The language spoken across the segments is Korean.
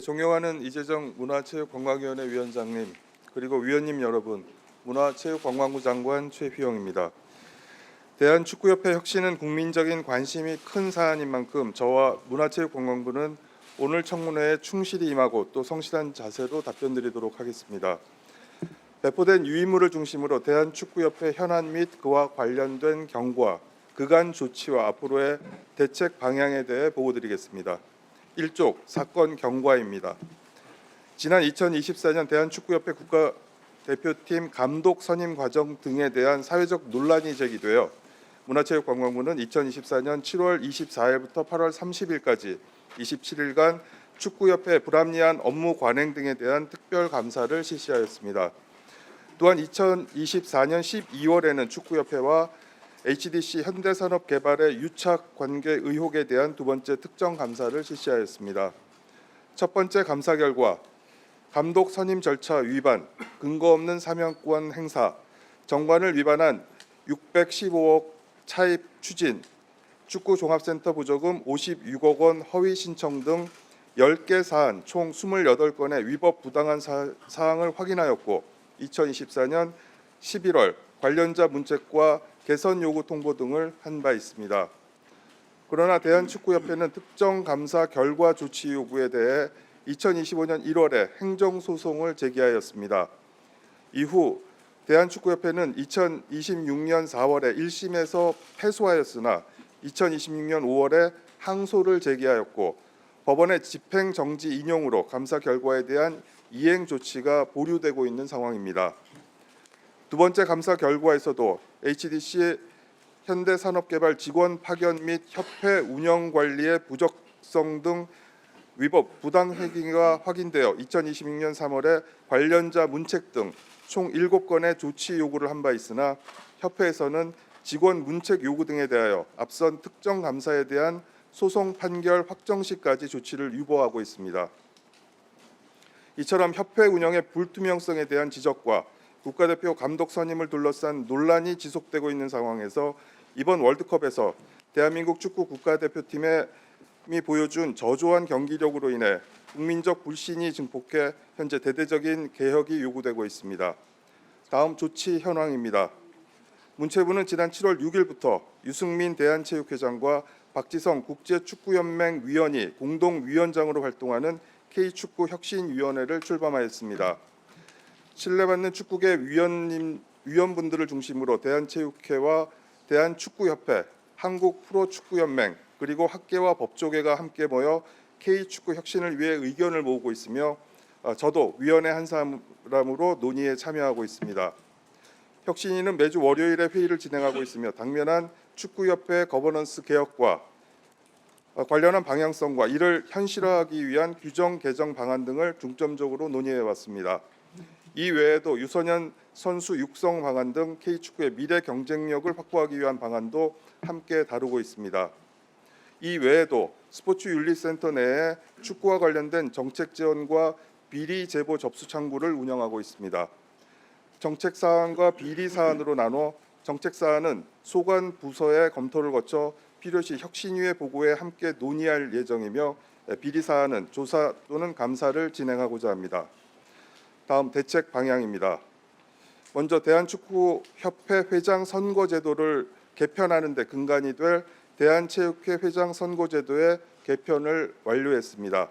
존경하는 이재정 문화체육관광위원회 위원장님, 그리고 위원님 여러분, 문화체육관광부 장관 최휘영입니다. 대한축구협회 혁신은 국민적인 관심이 큰 사안인 만큼 저와 문화체육관광부는 오늘 청문회에 충실히 임하고 또 성실한 자세로 답변드리도록 하겠습니다. 배포된 유인물을 중심으로 대한축구협회 현안 및 그와 관련된 경과, 그간 조치와 앞으로의 대책 방향에 대해 보고드리겠습니다. 1쪽 사건 경과입니다. 지난 2024년 대한축구협회 국가대표팀 감독 선임 과정 등에 대한 사회적 논란이 제기되어 문화체육관광부는 2024년 7월 24일부터 8월 30일까지 27일간 축구협회 불합리한 업무 관행 등에 대한 특별 감사를 실시하였습니다. 또한 2024년 12월에는 축구협회와 HDC 현대산업개발의 유착 관계 의혹에 대한 두 번째 특정 감사를 실시하였습니다. 첫 번째 감사 결과 감독 선임 절차 위반, 근거 없는 사명권 행사, 정관을 위반한 615억 차입 추진, 축구종합센터 부조금 56억 원 허위 신청 등 10개 사안 총 28건의 위법 부당한 사항을 확인하였고 2024년 11월 관련자 문책과 개선 요구 통보 등을 한 바 있습니다. 그러나 대한축구협회는 특정 감사 결과 조치 요구에 대해 2025년 1월에 행정소송을 제기하였습니다. 이후 대한축구협회는 2026년 4월에 1심에서 패소하였으나 2026년 5월에 항소를 제기하였고 법원의 집행정지 인용으로 감사 결과에 대한 이행 조치가 보류되고 있는 상황입니다. 두 번째 감사 결과에서도 HDC 현대산업개발 직원 파견 및 협회 운영 관리의 부적성 등 위법 부당 행위가 확인되어 2026년 3월에 관련자 문책 등 총 7건의 조치 요구를 한 바 있으나 협회에서는 직원 문책 요구 등에 대하여 앞선 특정 감사에 대한 소송 판결 확정 시까지 조치를 유보하고 있습니다. 이처럼 협회 운영의 불투명성에 대한 지적과 국가대표 감독 선임을 둘러싼 논란이 지속되고 있는 상황에서 이번 월드컵에서 대한민국 축구 국가대표팀이 보여준 저조한 경기력으로 인해 국민적 불신이 증폭해 현재 대대적인 개혁이 요구되고 있습니다. 다음 조치 현황입니다. 문체부는 지난 7월 6일부터 유승민 대한체육회장과 박지성 국제축구연맹 위원이 공동위원장으로 활동하는 K축구 혁신위원회를 출범하였습니다. 신뢰받는 축구계 위원분들을 중심으로 대한체육회와 대한축구협회, 한국프로축구연맹 그리고 학계와 법조계가 함께 모여 K축구 혁신을 위해 의견을 모으고 있으며 저도 위원회 한 사람으로 논의에 참여하고 있습니다. 혁신위는 매주 월요일에 회의를 진행하고 있으며 당면한 축구협회 거버넌스 개혁과 관련한 방향성과 이를 현실화하기 위한 규정 개정 방안 등을 중점적으로 논의해 왔습니다. 이 외에도 유소년 선수 육성 방안 등 K축구의 미래 경쟁력을 확보하기 위한 방안도 함께 다루고 있습니다. 이 외에도 스포츠윤리센터 내에 축구와 관련된 정책 지원과 비리 제보 접수 창구를 운영하고 있습니다. 정책 사안과 비리 사안으로 나눠 정책 사안은 소관 부서의 검토를 거쳐 필요시 혁신위의 보고에 함께 논의할 예정이며 비리 사안은 조사 또는 감사를 진행하고자 합니다. 다음 대책 방향입니다. 먼저 대한축구협회 회장 선거제도를 개편하는 데 근간이 될 대한체육회 회장 선거제도의 개편을 완료했습니다.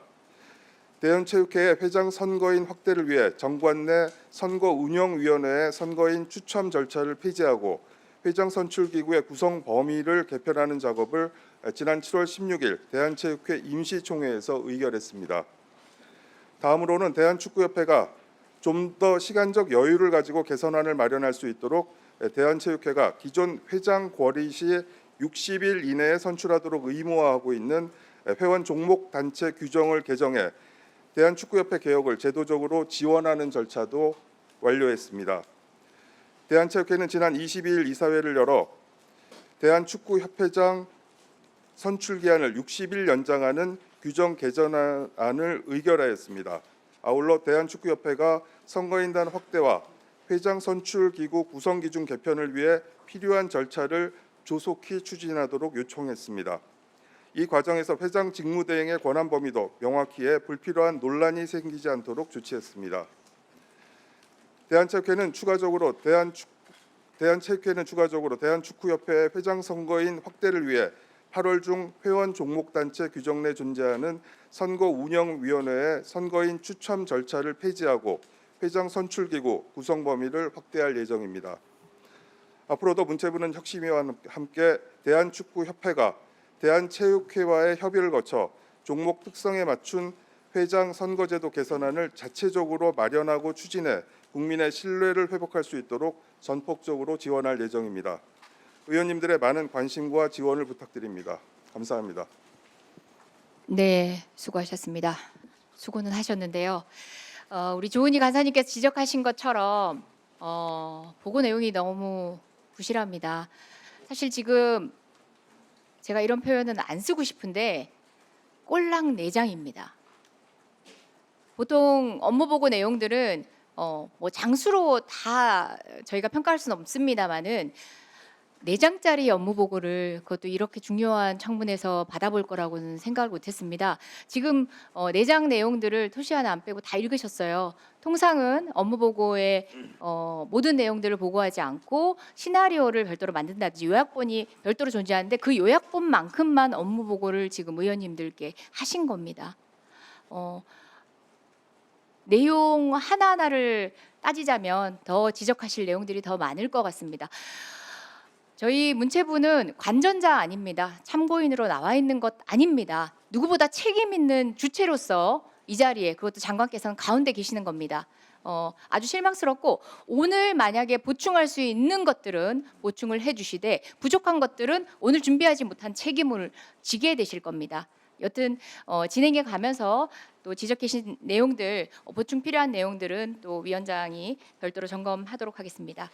대한체육회의 회장 선거인 확대를 위해 정관 내 선거운영위원회의 선거인 추첨 절차를 폐지하고 회장 선출기구의 구성 범위를 개편하는 작업을 지난 7월 16일 대한체육회 임시총회에서 의결했습니다. 다음으로는 대한축구협회가 좀 더 시간적 여유를 가지고 개선안을 마련할 수 있도록 대한체육회가 기존 회장 권리 시 60일 이내에 선출하도록 의무화하고 있는 회원 종목 단체 규정을 개정해 대한축구협회 개혁을 제도적으로 지원하는 절차도 완료했습니다. 대한체육회는 지난 22일 이사회를 열어 대한축구협회장 선출 기한을 60일 연장하는 규정 개정안을 의결하였습니다. 아울러 대한축구협회가 선거인단 확대와 회장 선출 기구 구성 기준 개편을 위해 필요한 절차를 조속히 추진하도록 요청했습니다. 이 과정에서 회장 직무대행의 권한 범위도 명확히 해 불필요한 논란이 생기지 않도록 조치했습니다. 대한체육회는 추가적으로 대한축구협회 회장 선거인 확대를 위해 8월 중 회원 종목단체 규정 내 존재하는 선거운영위원회의 선거인 추첨 절차를 폐지하고 회장 선출기구 구성 범위를 확대할 예정입니다. 앞으로도 문체부는 혁신위와 함께 대한축구협회가 대한체육회와의 협의를 거쳐 종목 특성에 맞춘 회장 선거제도 개선안을 자체적으로 마련하고 추진해 국민의 신뢰를 회복할 수 있도록 전폭적으로 지원할 예정입니다. 의원님들의 많은 관심과 지원을 부탁드립니다. 감사합니다. 네, 수고하셨습니다. 수고는 하셨는데요. 우리 조은희 간사님께서 지적하신 것처럼 보고 내용이 너무 부실합니다. 사실 지금 제가 이런 표현은 안 쓰고 싶은데 꼴랑내장입니다. 보통 업무 보고 내용들은 뭐 장수로 다 저희가 평가할 수는 없습니다만은 4장짜리 업무 보고를 그것도 이렇게 중요한 청문회에서 받아볼 거라고는 생각을 못했습니다. 지금 4장 내용들을 토시 하나 안 빼고 다 읽으셨어요. 통상은 업무 보고의 모든 내용들을 보고하지 않고 시나리오를 별도로 만든다든지 요약본이 별도로 존재하는데 그 요약본만큼만 업무 보고를 지금 의원님들께 하신 겁니다. 내용 하나하나를 따지자면 더 지적하실 내용들이 더 많을 것 같습니다. 저희 문체부는 관전자 아닙니다. 참고인으로 나와 있는 것 아닙니다. 누구보다 책임 있는 주체로서 이 자리에, 그것도 장관께서는 가운데 계시는 겁니다. 아주 실망스럽고 오늘 만약에 보충할 수 있는 것들은 보충을 해주시되 부족한 것들은 오늘 준비하지 못한 책임을 지게 되실 겁니다. 여튼 진행해 가면서 또 지적해 주신 내용들, 보충 필요한 내용들은 또 위원장이 별도로 점검하도록 하겠습니다.